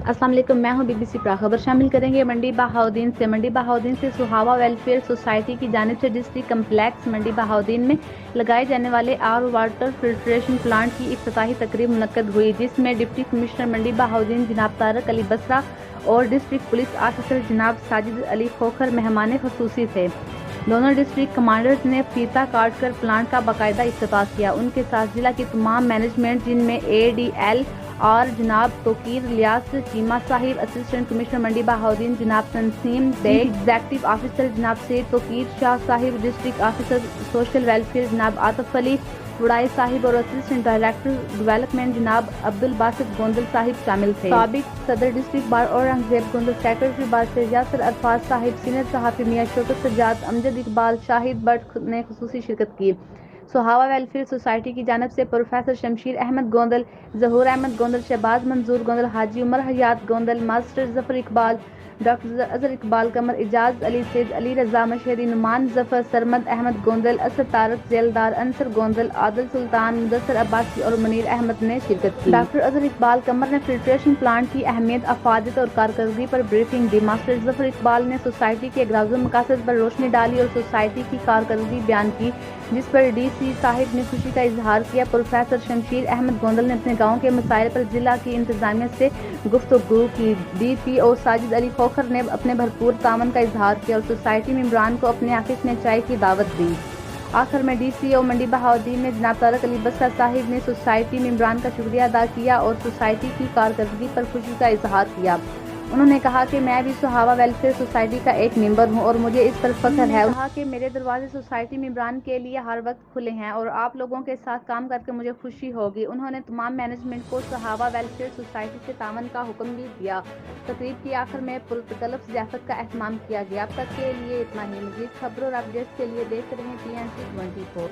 अस्सलाम वालेकुम, मैं हूं BBC प्राग। खबर शामिल करेंगे मंडी बहाउद्दीन से। मंडी बहाउद्दीन से सुहावा वेलफेयर सोसाइटी की जानिब से डिस्ट्रिक्ट कम्प्लेक्स मंडी बहाउद्दीन में लगाए जाने वाले आर वाटर फिल्ट्रेशन प्लांट की इफ्तिताही तकरीब मुनक्कद हुई, जिसमें डिप्टी कमिश्नर मंडी बहाउद्दीन जनाब तारक अली बसरा और डिस्ट्रिक्ट पुलिस ऑफिसर जनाब साजिद अली खोखर मेहमान खसूसी थे। दोनों डिस्ट्रिक्ट कमांडर्स ने फीता काट कर प्लांट का बाकायदा इफ्तिताह किया। उनके साथ जिला की तमाम मैनेजमेंट, जिनमें ADL और जनाब तोकीर लियास चीमा साहिब, असिस्टेंट कमिश्नर मंडी बहाउद्दीन जनाब तनसीम बेग, एग्जीक्यूटिव ऑफिसर जनाब Syed Toqeer Shah Sahib, district officer social welfare जनाब आतिफ अली वुडाई साहिब और असिस्टेंट डायरेक्टर डेवलपमेंट जनाब अब्दुल बासित गोंदल साहिब शामिल थे। साबिक सदर district bar Aurangzeb Gondal, secretary bar से यासर अरफाज साहिब, सीनियर सहाफ़ी मियां शौकत सज्जाद, अमजद इकबाल, शाहिद भट्ट ने खुसूसी शिरकत की। सुहावा वेलफेयर सोसाइटी की जानिब से प्रोफेसर शमशीर अहमद गोंदल, जहूर अहमद गोंदल, शहबाज मंजूर गोंदल, हाजी उमर हयात गोंदल, मास्टर जफर इकबाल, डॉक्टर अजहर इकबाल कमर, इजाज अली, सैद अली रजा मशहरी, नुमान जफर, सरमद अहमद गोंदल, असद तारक जेलदार, अंसर गोंदल, आदिल सुल्तान, मुदस्सर अब्बासी और मुनीर अहमद ने शिरकत की। डॉक्टर अजहर इकबाल कमर ने फिल्ट्रेशन प्लांट की अहमियत, अफादियत और कारकर्दगी पर ब्रीफिंग दी। मास्टर जफर इकबाल ने सोसाइटी के अगराज़ मकासद पर रोशनी डाली और सोसाइटी की कारकर्दगी बयान की, जिस पर DC साहिब ने खुशी का इजहार किया। प्रोफेसर शमशीर अहमद गोंदल ने अपने गाँव के मसाइल पर जिला की इंतजामिया से गुफ्तगू की। DPO साजिद अली खोखर ने अपने भरपूर तामन का इजहार किया और सोसाइटी मेंबरान को अपने ऑफिस में चाय की दावत दी। आखिर में DCO मंडी बहाउद्दीन ने जनाब तारक अली बसरा साहिब ने सोसाइटी मेंबरान का शुक्रिया अदा किया और सोसाइटी की कारकर्दगी पर खुशी का इजहार किया। उन्होंने कहा कि मैं भी सुहावा वेलफेयर सोसाइटी का एक मेंबर हूं और मुझे इस पर फख्र है। कहा कि मेरे दरवाजे सोसाइटी मेंबरान के लिए हर वक्त खुले हैं और आप लोगों के साथ काम करके मुझे खुशी होगी। उन्होंने तमाम मैनेजमेंट को सुहावा वेलफेयर सोसाइटी से तावन का हुक्म भी दिया। तकरीब की आखिर में पुरतकल्लुफ़ ज़ियाफ़त का एहतमाम किया गया। अब तक के लिए इतना ही। मज़ीद खबरों और अपडेट्स के लिए देखते रहें TNC 24।